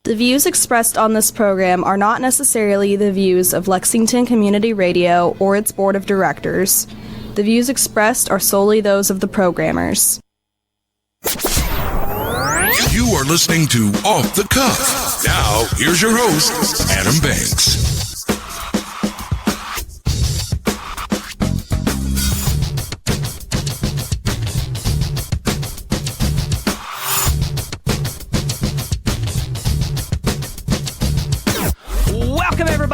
The views expressed on this program are not necessarily the views of Lexington Community Radio or its board of directors. The views expressed are solely those of the programmers. You are listening to Off the Cuff. Now, here's your host, Adam Banks.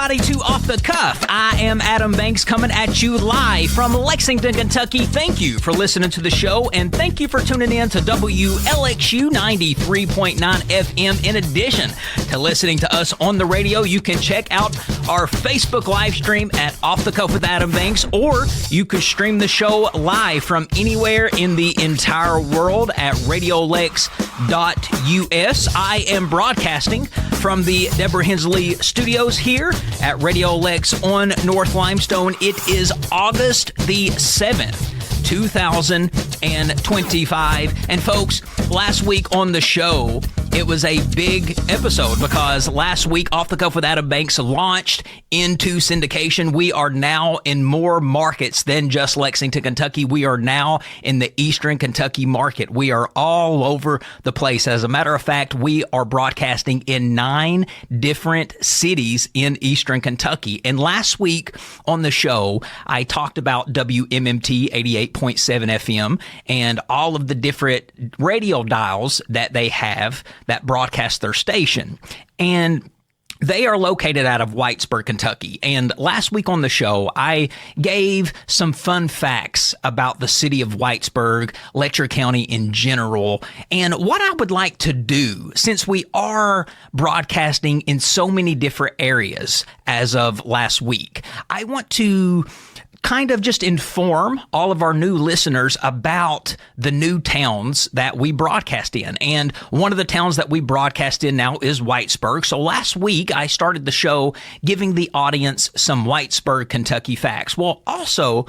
To Off the Cuff. I am Adam Banks coming at you live from Lexington, Kentucky. Thank you for listening to the show, and thank you for tuning in to WLXU 93.9 FM. In addition to listening to us on the radio, you can check out our Facebook live stream at Off the Cuff with Adam Banks, or you can stream the show live from anywhere in the entire world at radiolex.us. I am broadcasting from the Deborah Hensley studios here at Radio Lex on North Limestone. It is August the 7th. 2025. And folks, last week on the show, it was a big episode because last week, Off the Cuff with Adam Banks launched into syndication. We are now in more markets than just Lexington, Kentucky. We are now in the Eastern Kentucky market. We are all over the place. As a matter of fact, we are broadcasting in 9 different cities in Eastern Kentucky. And last week on the show, I talked about WMMT 88.7 FM and all of the different radio dials that they have that broadcast their station. And they are located out of Whitesburg, Kentucky. And last week on the show, I gave some fun facts about the city of Whitesburg, Letcher County in general, and what I would like to do, since we are broadcasting in so many different areas as of last week, I want to kind of just inform all of our new listeners about the new towns that we broadcast in. And one of the towns that we broadcast in now is Whitesburg. So last week, I started the show giving the audience some Whitesburg, Kentucky facts. Well, also,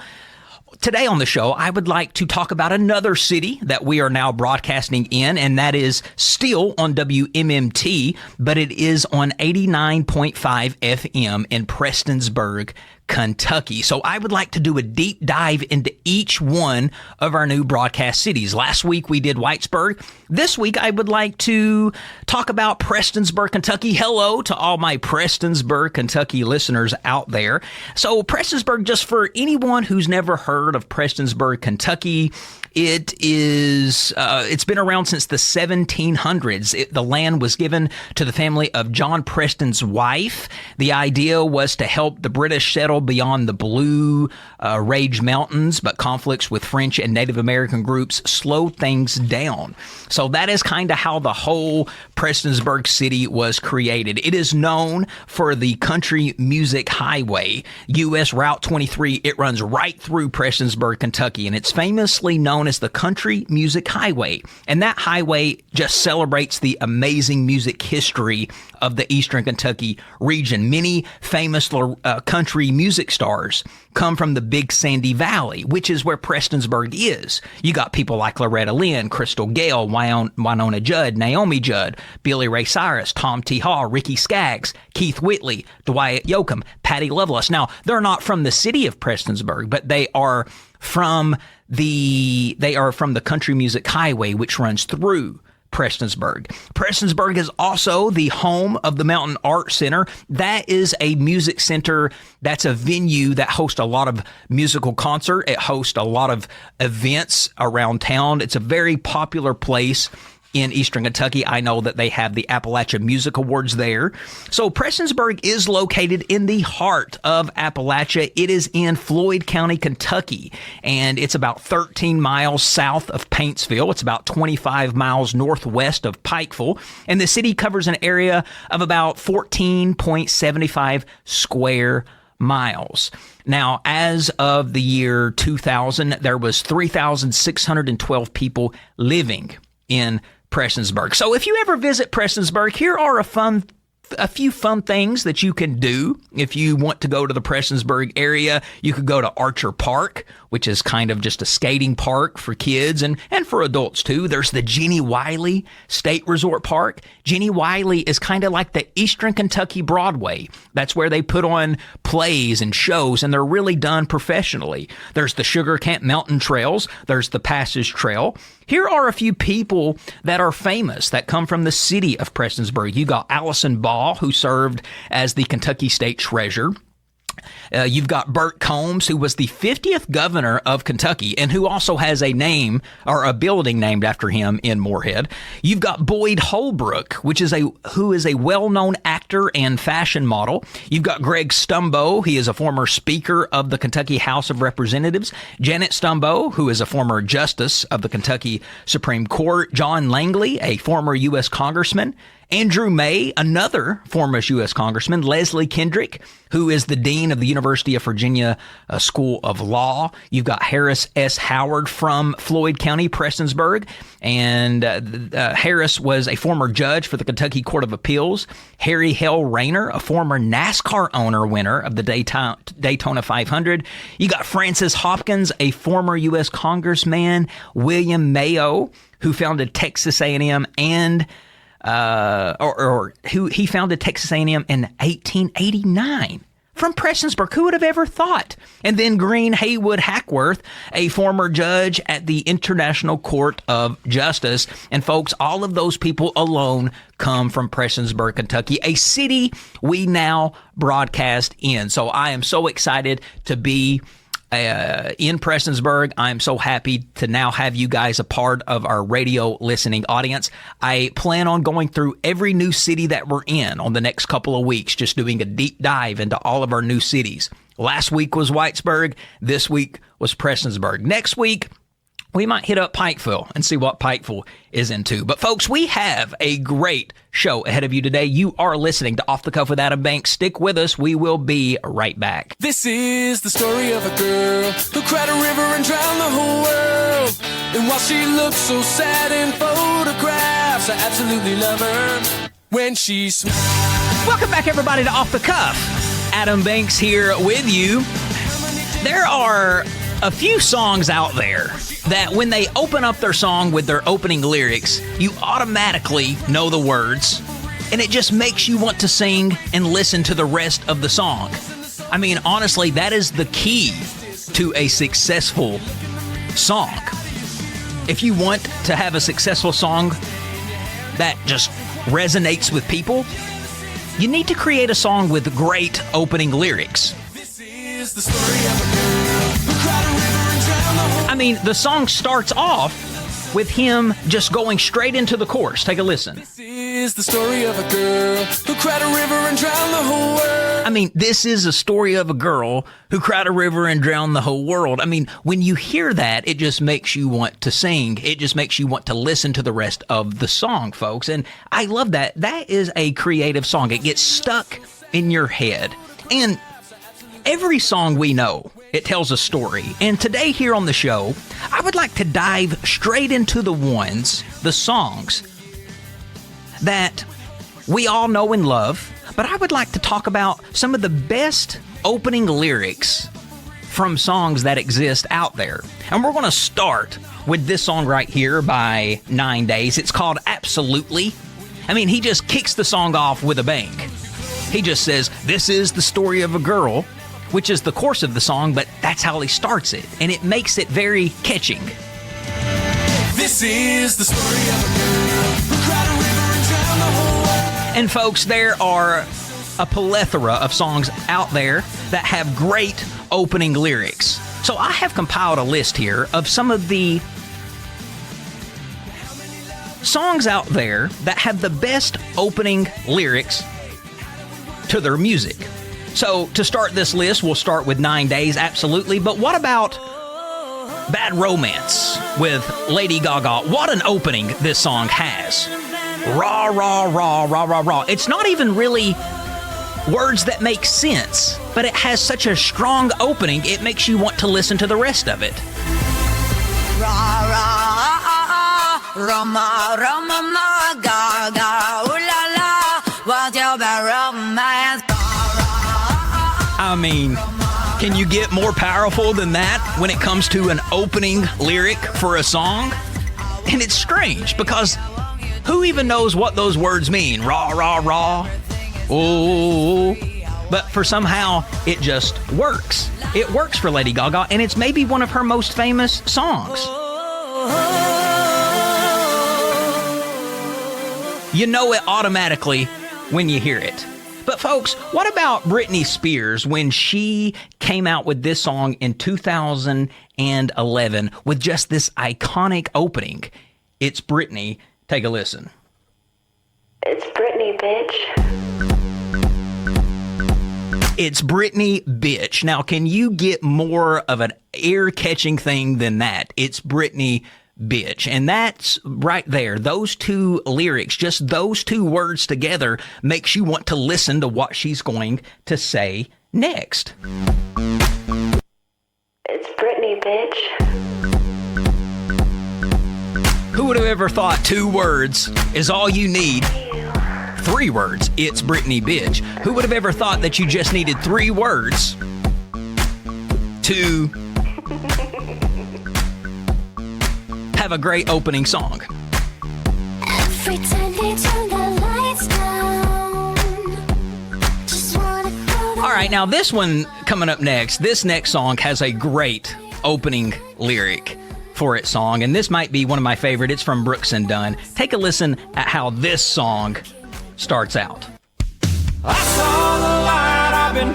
today on the show, I would like to talk about another city that we are now broadcasting in, and that is still on WMMT, but it is on 89.5 FM in Prestonsburg, Kentucky. So I would like to do a deep dive into each one of our new broadcast cities. Last week we did Whitesburg. This week I would like to talk about Prestonsburg, Kentucky. Hello to all my Prestonsburg, Kentucky listeners out there. So Prestonsburg, just for anyone who's never heard of Prestonsburg, Kentucky, it's been around since the 1700s. The land was given to the family of John Preston's wife. The idea was to help the British settle beyond the Blue Ridge Mountains, but conflicts with French and Native American groups slowed things down. So that is kind of how the whole Prestonsburg city was created. It is known for the Country Music Highway, US Route 23. It runs right through Prestonsburg, Kentucky, and it's famously known as the Country Music Highway. And that highway just celebrates the amazing music history of the Eastern Kentucky region. Many famous country music stars come from the Big Sandy Valley, which is where Prestonsburg is. You got people like Loretta Lynn, Crystal Gale, Winona Judd, Naomi Judd, Billy Ray Cyrus, Tom T. Hall, Ricky Skaggs, Keith Whitley, Dwight Yoakam, Patty Loveless. Now, they're not from the city of Prestonsburg, but they are from the Country Music Highway, which runs through Prestonsburg. Prestonsburg is also the home of the Mountain Art Center. That is a music center. That's a venue that hosts a lot of musical concert. It hosts a lot of events around town. It's a very popular place in Eastern Kentucky. I know that they have the Appalachia Music Awards there. So Prestonsburg is located in the heart of Appalachia. It is in Floyd County, Kentucky, and it's about 13 miles south of Paintsville. It's about 25 miles northwest of Pikeville, and the city covers an area of about 14.75 square miles. Now, as of the year 2000, there was 3,612 people living in Prestonsburg. So if you ever visit Prestonsburg, here are a a few fun things that you can do if you want to go to the Prestonsburg area. You could go to Archer Park, which is kind of just a skating park for kids and for adults too. There's the Jenny Wiley State Resort Park. Jenny Wiley is kind of like the Eastern Kentucky Broadway. That's where they put on plays and shows, and they're really done professionally. There's the Sugar Camp Mountain Trails. There's the Passage Trail. Here are a few people that are famous that come from the city of Prestonsburg. You got Allison Ball, who served as the Kentucky State Treasurer. You've got Burt Combs, who was the 50th governor of Kentucky and who also has a name or a building named after him in Moorhead. You've got Boyd Holbrook, who is a well-known actor and fashion model. You've got Greg Stumbo. He is a former Speaker of the Kentucky House of Representatives. Janet Stumbo, who is a former Justice of the Kentucky Supreme Court. John Langley, a former U.S. Congressman. Andrew May, another former U.S. Congressman. Leslie Kendrick, who is the Dean of the University of Virginia School of Law. You've got Harris S. Howard from Floyd County, Prestonsburg. And Harris was a former judge for the Kentucky Court of Appeals. Harry Hell Rayner, a former NASCAR winner of the Daytona 500. You got Francis Hopkins, a former U.S. Congressman. William Mayo, who founded Texas A&M and he founded Texas A&M in 1889 from Prestonsburg. Who would have ever thought? And then Green Haywood Hackworth, a former judge at the International Court of Justice. And folks, all of those people alone come from Prestonsburg, Kentucky, a city we now broadcast in. So I am so excited to be in Prestonsburg. I'm so happy to now have you guys a part of our radio listening audience. I plan on going through every new city that we're in on the next couple of weeks, just doing a deep dive into all of our new cities. Last week was Whitesburg. This week was Prestonsburg. Next week, we might hit up Pikeville and see what Pikeville is into. But folks, we have a great show ahead of you today. You are listening to Off the Cuff with Adam Banks. Stick with us. We will be right back. This is the story of a girl who cried a river and drowned the whole world. And while she looks so sad in photographs, I absolutely love her when she smiles. Welcome back, everybody, to Off the Cuff. Adam Banks here with you. There are a few songs out there that when they open up their song with their opening lyrics, you automatically know the words, and it just makes you want to sing and listen to the rest of the song. I mean, honestly, that is the key to a successful song. If you want to have a successful song that just resonates with people, you need to create a song with great opening lyrics. This is the story of a girl who cried a river and drowned the whole. I mean, the song starts off with him just going straight into the chorus. Take a listen. This is the story of a girl who cried a river and drowned the whole world. I mean, this is a story of a girl who cried a river and drowned the whole world. I mean, when you hear that, it just makes you want to sing. It just makes you want to listen to the rest of the song, folks. And I love that. That is a creative song. It gets stuck in your head. And every song we know, it tells a story. And today here on the show, I would like to dive straight into the songs that we all know and love. But I would like to talk about some of the best opening lyrics from songs that exist out there. And we're going to start with this song right here by 9 Days. It's called Absolutely. I mean, he just kicks the song off with a bang. He just says, this is the story of a girl, which is the course of the song, but that's how he starts it. And it makes it very catching. This is the story of a girl who cried a river and drowned the whole world. And folks, there are a plethora of songs out there that have great opening lyrics. So I have compiled a list here of some of the songs out there that have the best opening lyrics to their music. So to start this list, we'll start with 9 Days, absolutely. But what about Bad Romance with Lady Gaga? What an opening this song has. Rah, rah, rah, rah, rah, rah. It's not even really words that make sense, but it has such a strong opening, it makes you want to listen to the rest of it. Ra ra Rama Rama ma ga ga ooh la la. What your bad romance. I mean, can you get more powerful than that when it comes to an opening lyric for a song? And it's strange because who even knows what those words mean? Rah, rah, rah. Oh. But for somehow, it just works. It works for Lady Gaga, and it's maybe one of her most famous songs. You know it automatically when you hear it. But folks, what about Britney Spears when she came out with this song in 2011 with just this iconic opening? It's Britney. Take a listen. It's Britney, bitch. It's Britney, bitch. Now, can you get more of an ear-catching thing than that? It's Britney, bitch. And that's right there. Those two lyrics, just those two words together, makes you want to listen to what she's going to say next. It's Britney, bitch. Who would have ever thought 2 words is all you need? 3 words. It's Britney, bitch. Who would have ever thought that you just needed 3 words to have a great opening song? Every time they turn the lights down, just wanna go. All right, now this one coming up next, this next song has a great opening lyric for its song, and this might be one of my favorite. It's from Brooks and Dunn. Take a listen at how this song starts out. I saw the light, I've been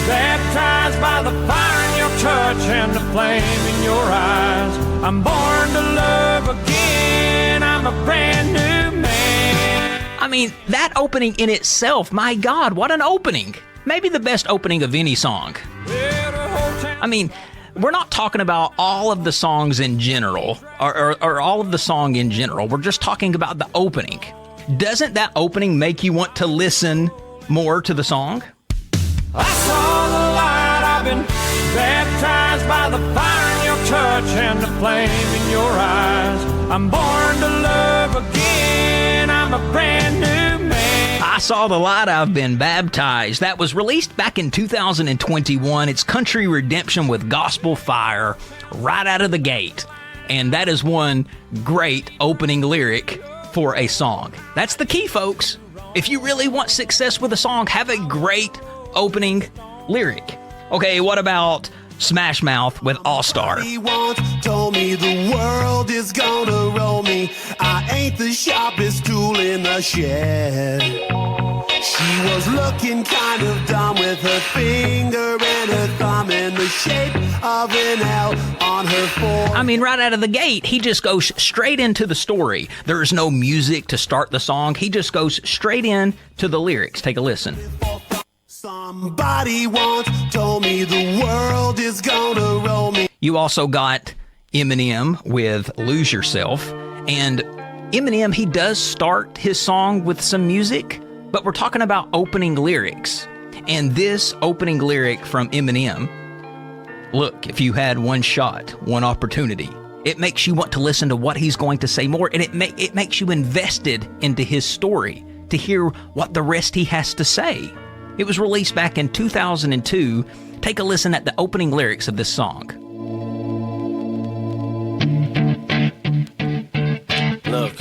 baptized by the fire in your touch and the flame in your eyes. I'm born to love again, I'm a brand new man. I mean, that opening in itself, my God, what an opening. Maybe the best opening of any song. I mean, we're not talking about all of the songs in general, or all of the song in general. We're just talking about the opening. Doesn't that opening make you want to listen more to the song? I saw the light, I've been baptized by the fire in your touch and the flame in your eyes. I'm born to love again, I'm a brand new man. I saw the light, I've been baptized. That was released back in 2021. It's country redemption with gospel fire right out of the gate. And that is one great opening lyric for a song. That's the key, folks. If you really want success with a song, have a great opening lyric. Okay, what about Smash Mouth with All Star? He once told me the world is gonna roll me. I ain't the sharpest tool in the shed. She was looking kind of dumb with her finger and her thumb in the shape of an L on her forehead. I mean, right out of the gate, he just goes straight into the story. There's no music to start the song. He just goes straight into the lyrics. Take a listen. Somebody once told me the world is gonna roll me. You also got Eminem with Lose Yourself. And Eminem, he does start his song with some music, but we're talking about opening lyrics. And this opening lyric from Eminem, look, if you had one shot, one opportunity, it makes you want to listen to what he's going to say more, and it makes you invested into his story to hear what the rest he has to say. It was released back in 2002. Take a listen at the opening lyrics of this song. Look,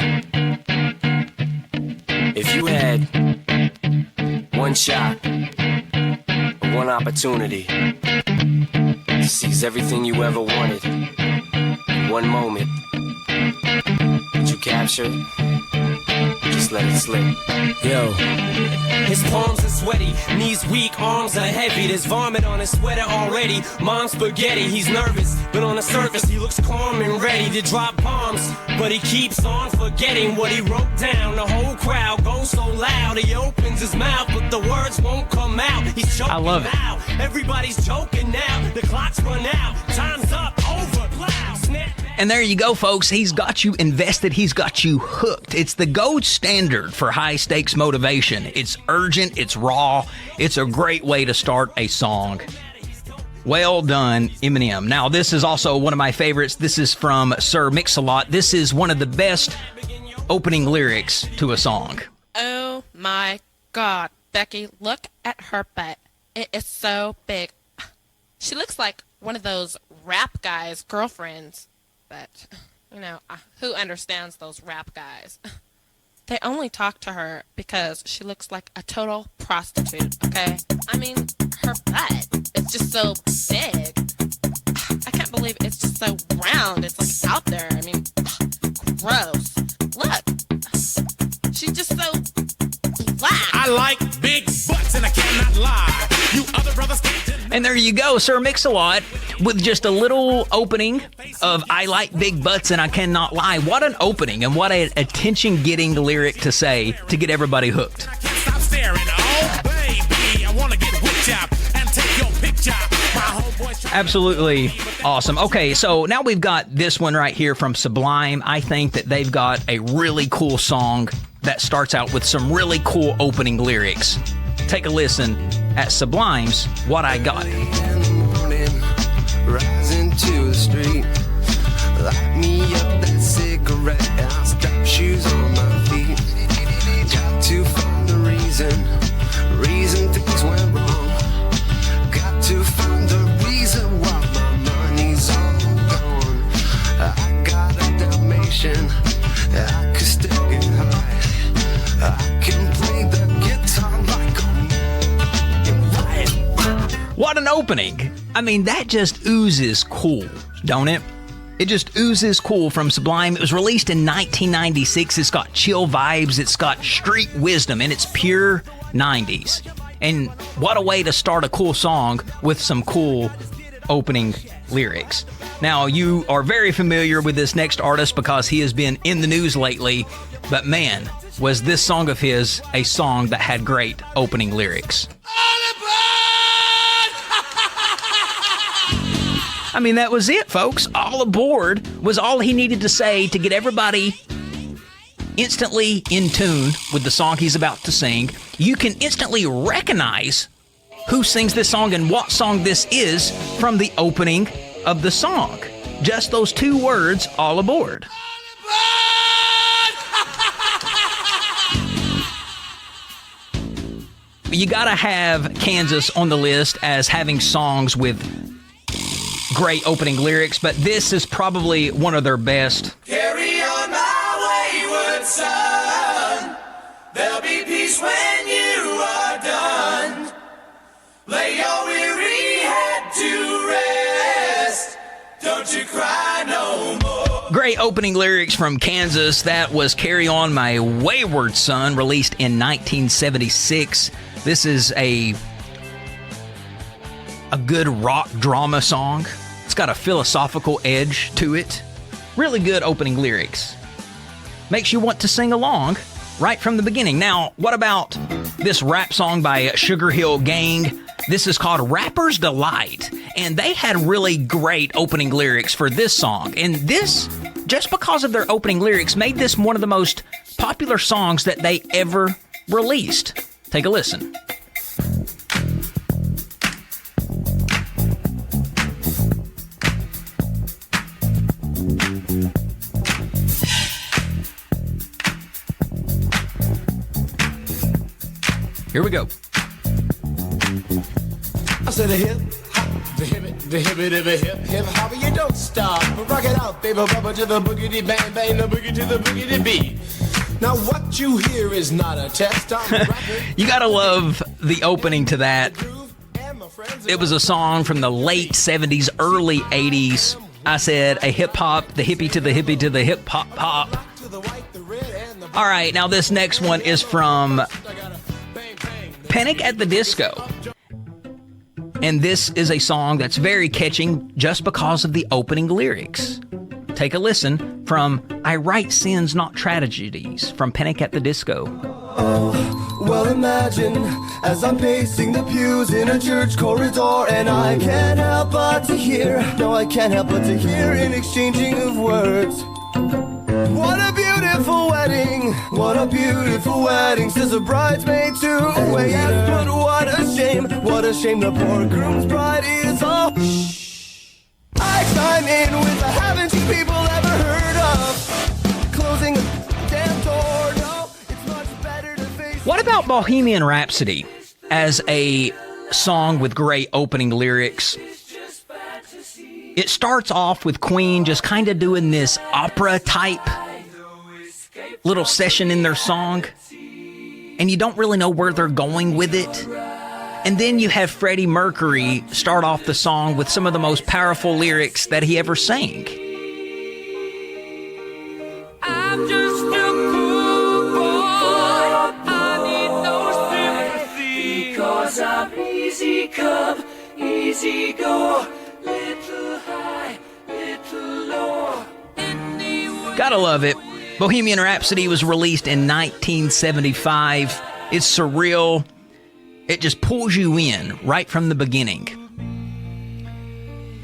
if you had one shot, one opportunity to seize everything you ever wanted in one moment, would you capture it? Just let it slip. Yo. His palms are sweaty, knees weak, arms are heavy. There's vomit on his sweater already. Mom's spaghetti, he's nervous, but on the surface he looks calm and ready to drop bombs. But he keeps on forgetting what he wrote down. The whole crowd goes so loud, he opens his mouth, but the words won't come out. He's choking. I love it. Out. Everybody's joking now. The clock's run out. Time's up. Over. Plow. Snap. And there you go, folks. He's got you invested. He's got you hooked. It's the gold standard for high-stakes motivation. It's urgent. It's raw. It's a great way to start a song. Well done, Eminem. Now, this is also one of my favorites. This is from Sir Mix-a-Lot. This is one of the best opening lyrics to a song. Oh, my God, Becky, look at her butt. It is so big. She looks like one of those rap guys' girlfriends. But, you know, who understands those rap guys? They only talk to her because she looks like a total prostitute, okay? I mean, her butt is just so big. I can't believe it's just so round. It's like out there. I mean, gross. Look. She's just so black. I like big butts and I cannot lie. You other brothers can't. And there you go, Sir Mix-a-Lot, with just a little opening of I like big butts and I cannot lie. What an opening and what an attention-getting lyric to say to get everybody hooked. I can't stop staring. Oh, baby, I want to get hooked up and take your picture. My homeboys try- Absolutely awesome. Okay, so now we've got this one right here from Sublime. I think that they've got a really cool song that starts out with some really cool opening lyrics. Take a listen at Sublime's What I Got. In the morning, rising to the street, light me up that cigarette, and I'll strap shoes on my feet. Got to find the reason things went wrong. Got to find the reason why my money's all gone. I got a Dalmatian, I could still get high. I can play the guitar like a What an opening. I mean, that just oozes cool, don't it? It just oozes cool from Sublime. It was released in 1996. It's got chill vibes. It's got street wisdom, and it's pure 90s. And what a way to start a cool song with some cool opening lyrics. Now, you are very familiar with this next artist because he has been in the news lately. But man, was this song of his a song that had great opening lyrics. I mean, that was it, folks. All aboard was all he needed to say to get everybody instantly in tune with the song he's about to sing. You can instantly recognize who sings this song and what song this is from the opening of the song. Just those two words, all aboard. You gotta have Kansas on the list as having songs with great opening lyrics, but this is probably one of their best. Carry on my wayward son. There'll be peace when you are done. Lay your weary head to rest. Don't you cry no more. Great opening lyrics from Kansas. That was Carry On My Wayward Son, released in 1976. This is a good rock drama song. It's got a philosophical edge to it. Really good opening lyrics. Makes you want to sing along right from the beginning. Now, what about this rap song by Sugar Hill Gang? This is called Rapper's Delight. And they had really great opening lyrics for this song. And this, just because of their opening lyrics, made this one of the most popular songs that they ever released. Take a listen. Here we go. I said a hip hop, the hip hop, you don't stop. Rock it out, baby, rubber to the boogity bang bang, the boogie to the boogity beat. Now what you hear is not a test. You gotta love the opening to that. It was a song from the late 70s, early 80s. I said a hip hop, the hippie to the hip hop pop. All right, now this next one is from Panic at the Disco. And this is a song that's very catching just because of the opening lyrics. Take a listen from I Write Sins Not Tragedies from Panic at the Disco. Oh, well imagine as I'm pacing the pews in a church corridor, and I can't help but to hear, no I can't help but to hear an exchanging of words. What a beautiful wedding, what a beautiful wedding, says a bridesmaid to a waiter. Yes, but what a shame the poor groom's bride is all. I chime in with a haven't you people ever heard of closing a damn door? No, it's much better to face. What What about Bohemian Rhapsody as a song with great opening lyrics? It starts off with Queen just kind of doing this opera type little session in their song, and you don't really know where they're going with it. And then you have Freddie Mercury start off the song with some of the most powerful lyrics that he ever sang. I'm just a poor boy. I need no sympathy. Because I'm easy come, easy go. Little high, little low. Gotta love it. Bohemian Rhapsody was released in 1975. It's surreal. It just pulls you in right from the beginning.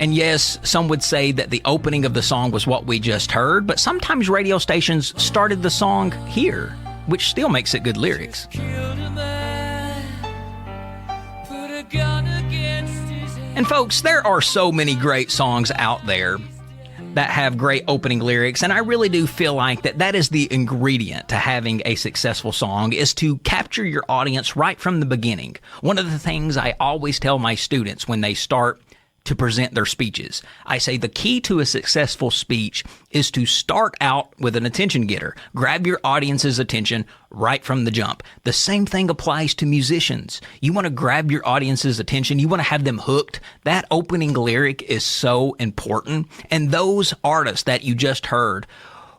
And yes, some would say that the opening of the song was what we just heard, but sometimes radio stations started the song here, which still makes it good lyrics. And folks, there are so many great songs out there that have great opening lyrics, and I really do feel like that is the ingredient to having a successful song, is to capture your audience right from the beginning. One of the things I always tell my students when they start to present their speeches, I say the key to a successful speech is to start out with an attention getter. Grab your audience's attention right from the jump. The same thing applies to musicians. You want to grab your audience's attention. You want to have them hooked. That opening lyric is so important. And those artists that you just heard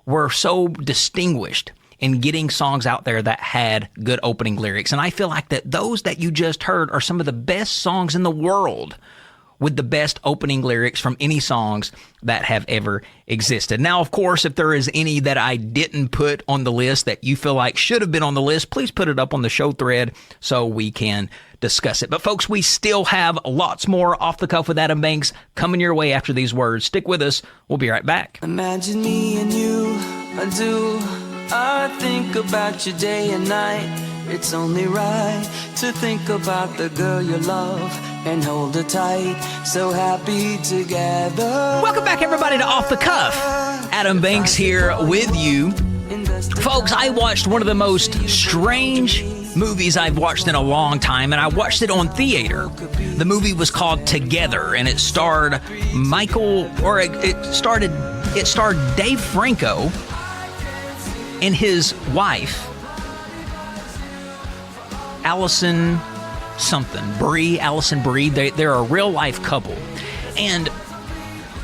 were so distinguished in getting songs out there that had good opening lyrics. And I feel like that those that you just heard are some of the best songs in the world, with the best opening lyrics from any songs that have ever existed. Now, of course, if there is any that I didn't put on the list that you feel like should have been on the list, please put it up on the show thread so we can discuss it. But folks, we still have lots more Off the Cuff with Adam Banks coming your way after these words. Stick with us. We'll be right back. Imagine me and you, I do. I think about you day and night. It's only right to think about the girl you love and hold her tight. So happy together. Welcome back, everybody, to Off the Cuff. Adam Banks here with you. Folks, I watched one of the most strange movies I've watched in a long time, and I watched it on theater. The movie was called Together, and it starred it starred Dave Franco and his wife, Allison Brie. They're a real life couple. And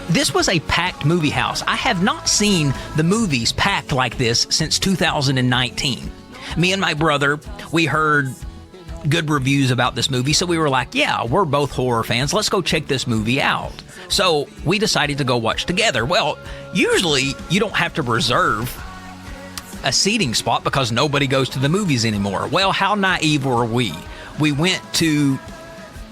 this was a packed movie house. I have not seen the movies packed like this since 2019. Me and my brother, we heard good reviews about this movie, so we were like, yeah, we're both horror fans. Let's go check this movie out. So we decided to go watch Together. Well, usually you don't have to reserve a seating spot because nobody goes to the movies anymore. Well, how naive were we? We went to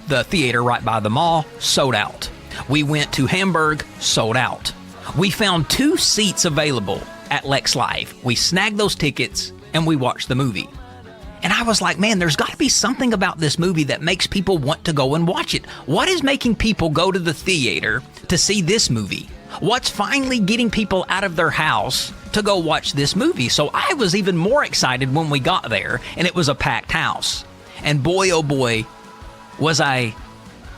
the theater right by the mall, sold out. We went to Hamburg, sold out. We found 2 seats available at Lex Live. We snagged those tickets and we watched the movie. And I was like, man, there's got to be something about this movie that makes people want to go and watch it. What is making people go to the theater to see this movie? What's finally getting people out of their house to go watch this movie? So I was even more excited when we got there, and it was a packed house. And boy, oh boy, was I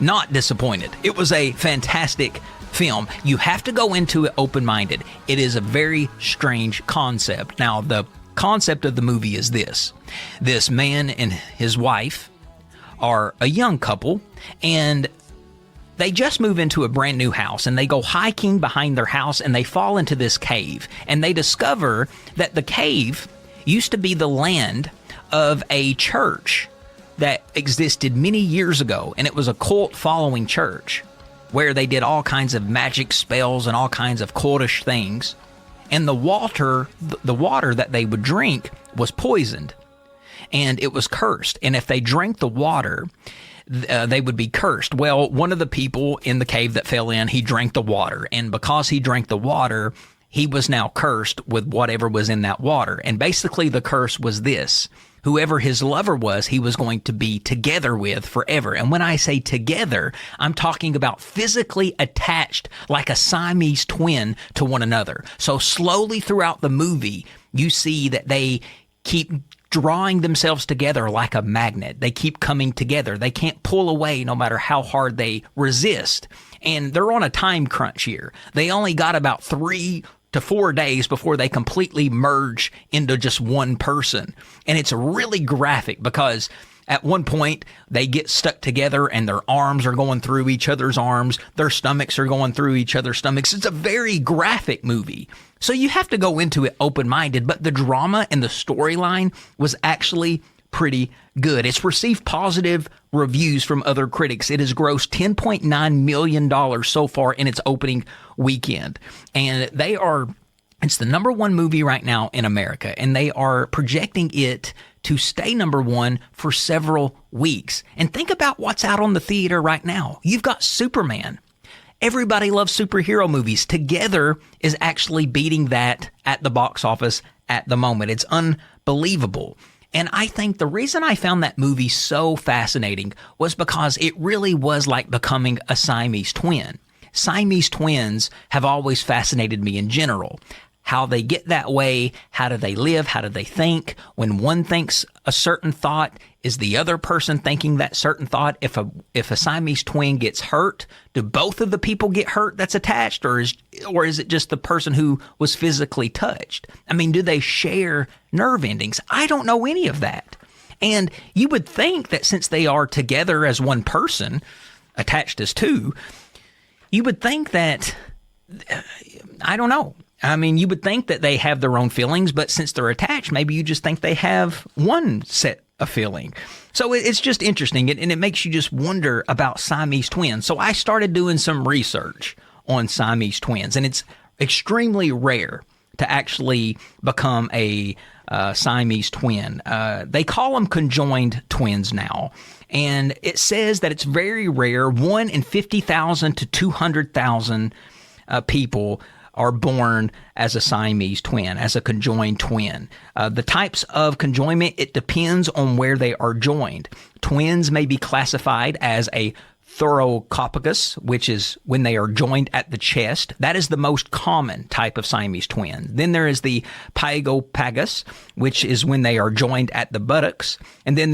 not disappointed. It was a fantastic film. You have to go into it open-minded. It is a very strange concept. Now, the concept of the movie is this. This man and his wife are a young couple, and they just move into a brand new house, and they go hiking behind their house, and they fall into this cave. And they discover that the cave used to be the land of a church that existed many years ago, and it was a cult-following church where they did all kinds of magic spells and all kinds of cultish things. And the water that they would drink was poisoned, and it was cursed. And if they drank the water, they would be cursed. Well, one of the people in the cave that fell in, he drank the water. And because he drank the water, he was now cursed with whatever was in that water. And basically the curse was this: whoever his lover was, he was going to be together with forever. And when I say together, I'm talking about physically attached like a Siamese twin to one another. So slowly throughout the movie, you see that they keep drawing themselves together like a magnet. They keep coming together. They can't pull away no matter how hard they resist. And they're on a time crunch here. They only got about 3 to 4 days before they completely merge into just one person. And it's really graphic because at one point, they get stuck together and their arms are going through each other's arms. Their stomachs are going through each other's stomachs. It's a very graphic movie. So you have to go into it open-minded, but the drama and the storyline was actually pretty good. It's received positive reviews from other critics. It has grossed $10.9 million so far in its opening weekend. And it's the number one movie right now in America, and they are projecting it to stay number one for several weeks. And think about what's out on the theater right now. You've got Superman. Everybody loves superhero movies. Together is actually beating that at the box office at the moment. It's unbelievable. And I think the reason I found that movie so fascinating was because it really was like becoming a Siamese twin. Siamese twins have always fascinated me in general. How they get that way, how do they live, how do they think? When one thinks a certain thought, is the other person thinking that certain thought? If a Siamese twin gets hurt, do both of the people get hurt that's attached, or is it just the person who was physically touched? I mean, do they share nerve endings? I don't know any of that. And you would think that since they are together as one person, attached as two, you would think that, I don't know. I mean, you would think that they have their own feelings, but since they're attached, maybe you just think they have one set of feeling. So it's just interesting, and it makes you just wonder about Siamese twins. So I started doing some research on Siamese twins, and it's extremely rare to actually become a Siamese twin. They call them conjoined twins now, and it says that it's very rare. 1 in 50,000 to 200,000 people are born as a Siamese twin, as a conjoined twin. The types of conjoinment, it depends on where they are joined. Twins may be classified as a thoracophagus, which is when they are joined at the chest. That is the most common type of Siamese twin. Then there is the pygopagus, which is when they are joined at the buttocks. And then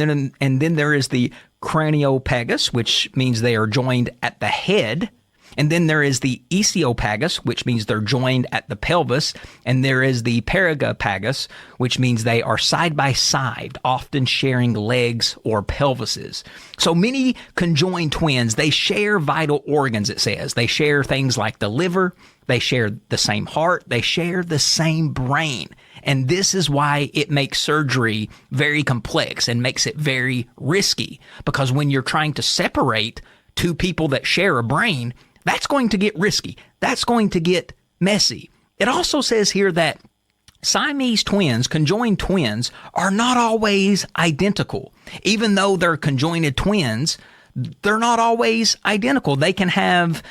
there is the craniopagus, which means they are joined at the head. And then there is the esophagus, which means they're joined at the pelvis. And there is the paragopagus, which means they are side by side, often sharing legs or pelvises. So many conjoined twins, they share vital organs, it says. They share things like the liver. They share the same heart. They share the same brain. And this is why it makes surgery very complex and makes it very risky. Because when you're trying to separate two people that share a brain, that's going to get risky. That's going to get messy. It also says here that Siamese twins, conjoined twins, are not always identical. Even though they're conjoined twins, they're not always identical. They can have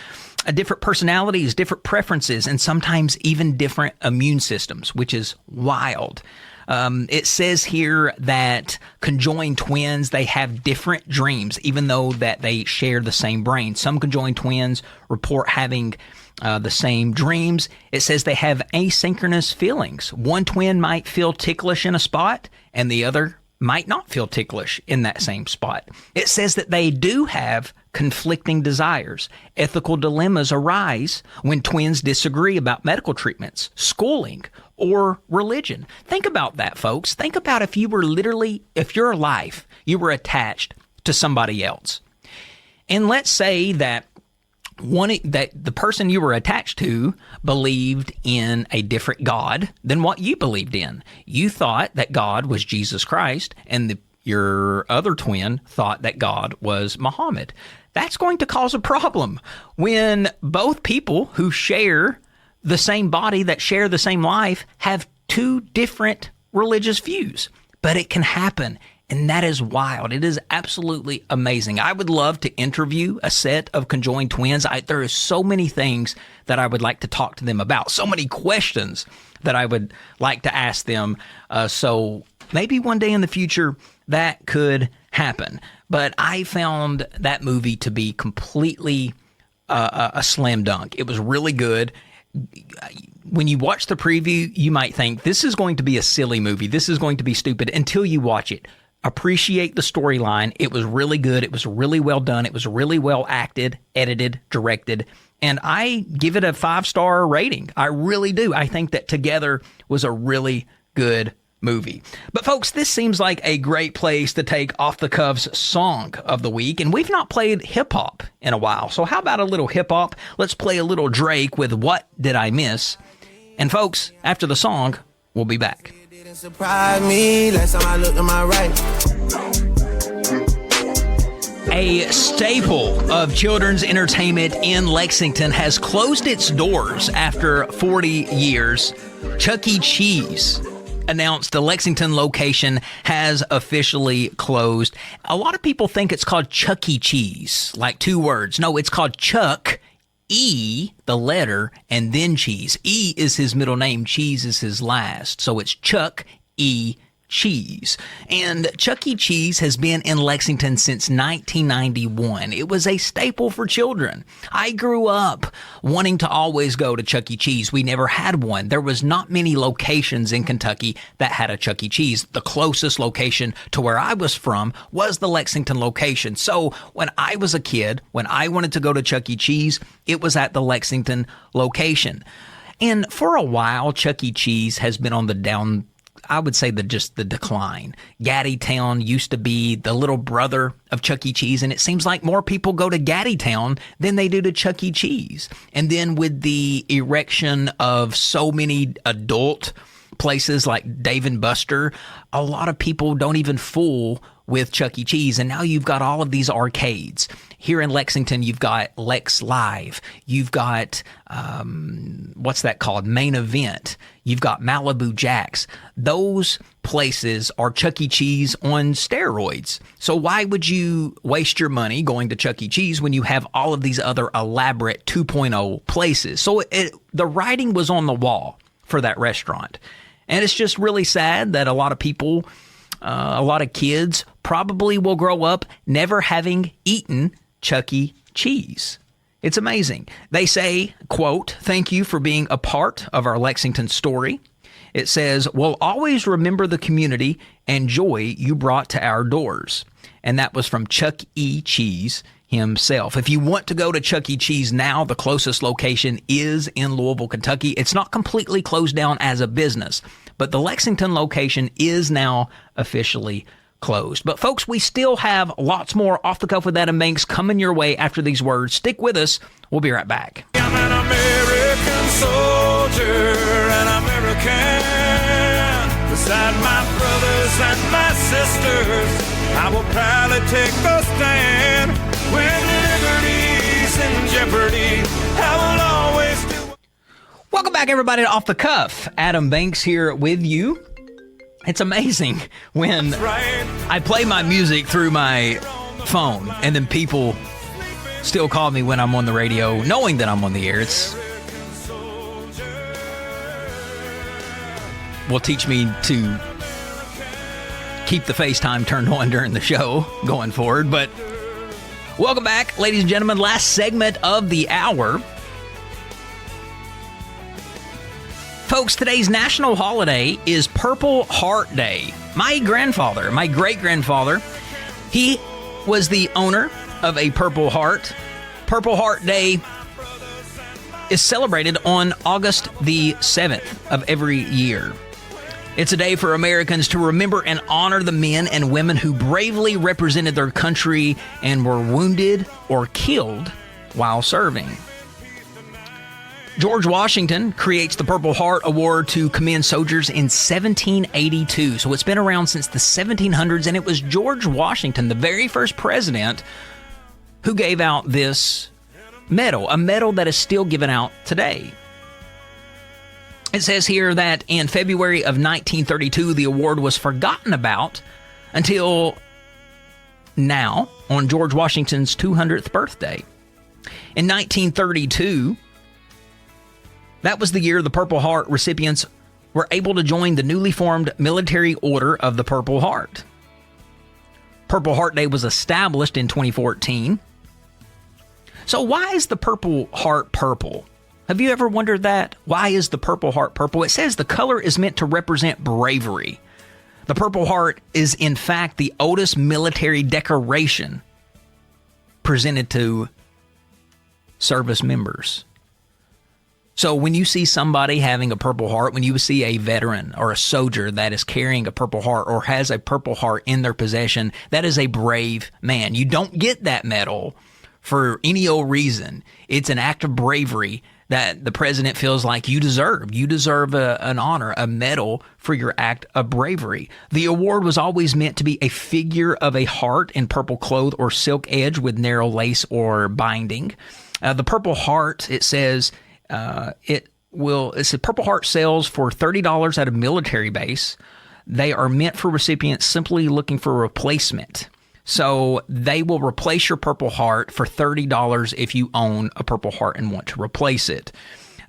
different personalities, different preferences, and sometimes even different immune systems, which is wild. It says here that conjoined twins, they have different dreams, even though that they share the same brain. Some conjoined twins report having the same dreams. It says they have asynchronous feelings. One twin might feel ticklish in a spot, and the other might not feel ticklish in that same spot. It says that they do have conflicting desires. Ethical dilemmas arise when twins disagree about medical treatments, schooling, or religion. Think about that, folks. Think about if your life, you were attached to somebody else. And let's say that the person you were attached to believed in a different God than what you believed in. You thought that God was Jesus Christ, and your other twin thought that God was Muhammad. That's going to cause a problem when both people who share the same body, that share the same life, have two different religious views. But it can happen. And that is wild. It is absolutely amazing. I would love to interview a set of conjoined twins. There are so many things that I would like to talk to them about. So many questions that I would like to ask them. So maybe one day in the future that could happen. But I found that movie to be completely a slam dunk. It was really good. when you watch the preview, you might think this is going to be a silly movie. This is going to be stupid until you watch it. Appreciate the storyline. It was really good. It was really well done. It was really well acted, edited, directed. And I give it a 5-star rating. I really do. I think that Together was a really good movie. But folks, this seems like a great place to take Off the Cuff's Song of the Week. And we've not played hip hop in a while. So how about a little hip hop? Let's play a little Drake with What Did I Miss? And folks, after the song, we'll be back. Surprise me last time I looked to my right. A staple of children's entertainment in Lexington has closed its doors after 40 years. Chuck E. Cheese announced the Lexington location has officially closed. A lot of people think it's called Chuck E. Cheese, like 2 words. No, it's called Chuck E, the letter, and then Cheese. E is his middle name. Cheese is his last. So it's Chuck E. Cheese. And Chuck E. Cheese has been in Lexington since 1991. It was a staple for children. I grew up wanting to always go to Chuck E. Cheese. We never had one. There was not many locations in Kentucky that had a Chuck E. Cheese. The closest location to where I was from was the Lexington location. So when I was a kid, when I wanted to go to Chuck E. Cheese, it was at the Lexington location. And for a while, Chuck E. Cheese has been on the down, I would say just the decline. Gaddytown used to be the little brother of Chuck E. Cheese, and it seems like more people go to Gaddytown than they do to Chuck E. Cheese. And then with the erection of so many adult places like Dave & Buster, a lot of people don't even fool with Chuck E. Cheese. And now you've got all of these arcades. Here in Lexington, you've got Lex Live. You've got, what's that called? Main Event. You've got Malibu Jacks. Those places are Chuck E. Cheese on steroids. So why would you waste your money going to Chuck E. Cheese when you have all of these other elaborate 2.0 places? So the writing was on the wall for that restaurant. And it's just really sad that a lot of people, a lot of kids probably will grow up never having eaten Chuck E. Cheese. It's amazing. They say, quote, "Thank you for being a part of our Lexington story." It says, "We'll always remember the community and joy you brought to our doors." And that was from Chuck E. Cheese himself. If you want to go to Chuck E. Cheese now, the closest location is in Louisville, Kentucky. It's not completely closed down as a business, but the Lexington location is now officially closed. But folks, we still have lots more Off the Cuff with Adam Banks coming your way after these words. Stick with us. We'll be right back. I'm an American soldier, an American. Beside my brothers and my sisters, I will proudly take a stand. When liberty's in jeopardy, I will always do. Welcome back, everybody, to Off the Cuff. Adam Banks here with you. It's amazing when I play my music through my phone and then people still call me when I'm on the radio, knowing that I'm on the air. Will teach me to keep the FaceTime turned on during the show going forward. But welcome back, ladies and gentlemen. Last segment of the hour. Folks, today's national holiday is Purple Heart Day. My great-grandfather, he was the owner of a Purple Heart. Purple Heart Day is celebrated on August the 7th of every year. It's a day for Americans to remember and honor the men and women who bravely represented their country and were wounded or killed while serving. George Washington creates the Purple Heart Award to commend soldiers in 1782. So it's been around since the 1700s, and it was George Washington, the very first president, who gave out this medal, a medal that is still given out today. It says here that in February of 1932, the award was forgotten about until now, on George Washington's 200th birthday. In 1932, that was the year the Purple Heart recipients were able to join the newly formed Military Order of the Purple Heart. Purple Heart Day was established in 2014. So why is the Purple Heart purple? Have you ever wondered that? Why is the Purple Heart purple? It says the color is meant to represent bravery. The Purple Heart is, in fact, the oldest military decoration presented to service members. So when you see somebody having a Purple Heart, when you see a veteran or a soldier that is carrying a Purple Heart or has a Purple Heart in their possession, that is a brave man. You don't get that medal for any old reason. It's an act of bravery that the president feels like you deserve. You deserve an honor, a medal for your act of bravery. The award was always meant to be a figure of a heart in purple cloth or silk edge with narrow lace or binding. The Purple Heart, it says, it's a Purple Heart sells for $30 at a military base. They are meant for recipients simply looking for a replacement. So they will replace your Purple Heart for $30 if you own a Purple Heart and want to replace it.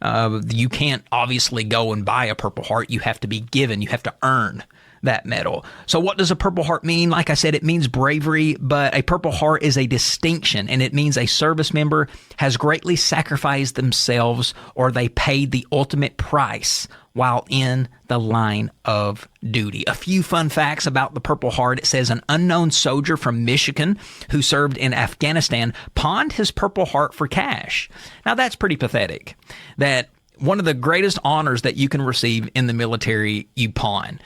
You can't obviously go and buy a Purple Heart. You have to be given. You have to earn that medal. So what does a Purple Heart mean? Like I said, it means bravery, but a Purple Heart is a distinction, and it means a service member has greatly sacrificed themselves or they paid the ultimate price while in the line of duty. A few fun facts about the Purple Heart. It says an unknown soldier from Michigan who served in Afghanistan pawned his Purple Heart for cash. Now that's pretty pathetic. That one of the greatest honors that you can receive in the military, you pawn.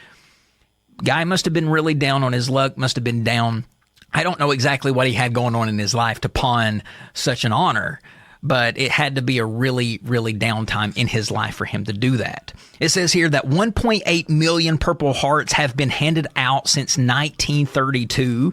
Guy must have been really down on his luck, must have been down. I don't know exactly what he had going on in his life to pawn such an honor, but it had to be a really, really down time in his life for him to do that. It says here that 1.8 million Purple Hearts have been handed out since 1932.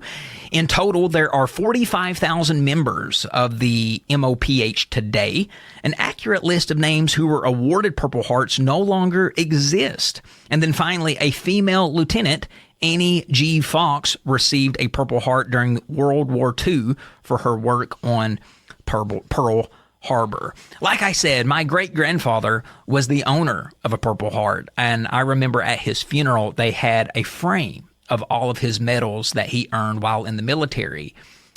In total, there are 45,000 members of the MOPH today. An accurate list of names who were awarded Purple Hearts no longer exist. And then finally, a female lieutenant, Annie G. Fox, received a Purple Heart during World War II for her work on Pearl Harbor. Like I said, my great-grandfather was the owner of a Purple Heart, and I remember at his funeral they had a frame of all of his medals that he earned while in the military.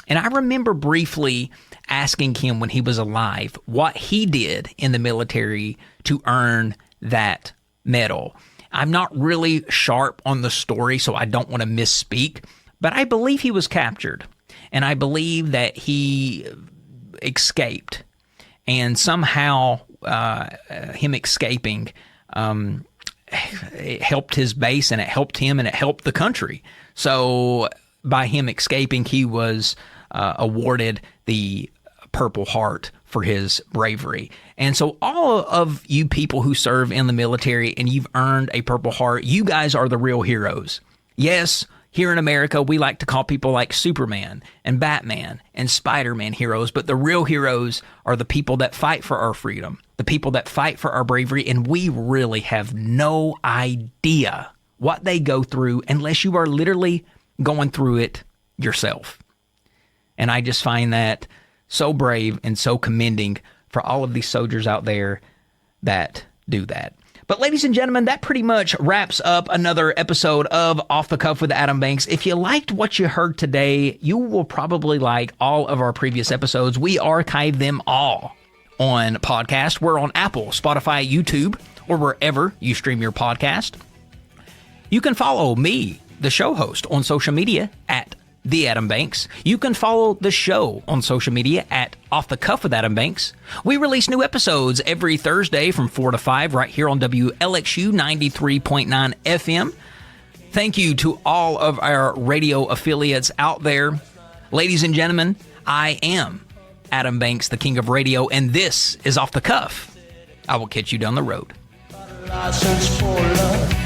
And I remember briefly asking him when he was alive what he did in the military to earn that medal. I'm not really sharp on the story, so I don't want to misspeak, but I believe he was captured, and I believe that he escaped, and somehow him escaping it helped his base, and it helped him, and it helped the country. So by him escaping, he was awarded the Purple Heart for his bravery. And so all of you people who serve in the military and you've earned a Purple Heart, you guys are the real heroes. Yes, here in America, we like to call people like Superman and Batman and Spider-Man heroes, but the real heroes are the people that fight for our freedom, the people that fight for our bravery, and we really have no idea what they go through unless you are literally going through it yourself. And I just find that so brave and so commending for all of these soldiers out there that do that. But ladies and gentlemen, that pretty much wraps up another episode of Off the Cuff with Adam Banks. If you liked what you heard today, you will probably like all of our previous episodes. We archive them all on podcast. We're on Apple, Spotify, YouTube, or wherever you stream your podcast. You can follow me, the show host, on social media at The Adam Banks. You can follow the show on social media at Off the Cuff with Adam Banks. We release new episodes every Thursday from 4 to 5 right here on WLXU 93.9 FM. Thank you to all of our radio affiliates out there. Ladies and gentlemen, I am Adam Banks, the king of radio, and this is Off the Cuff. I will catch you down the road. License for love.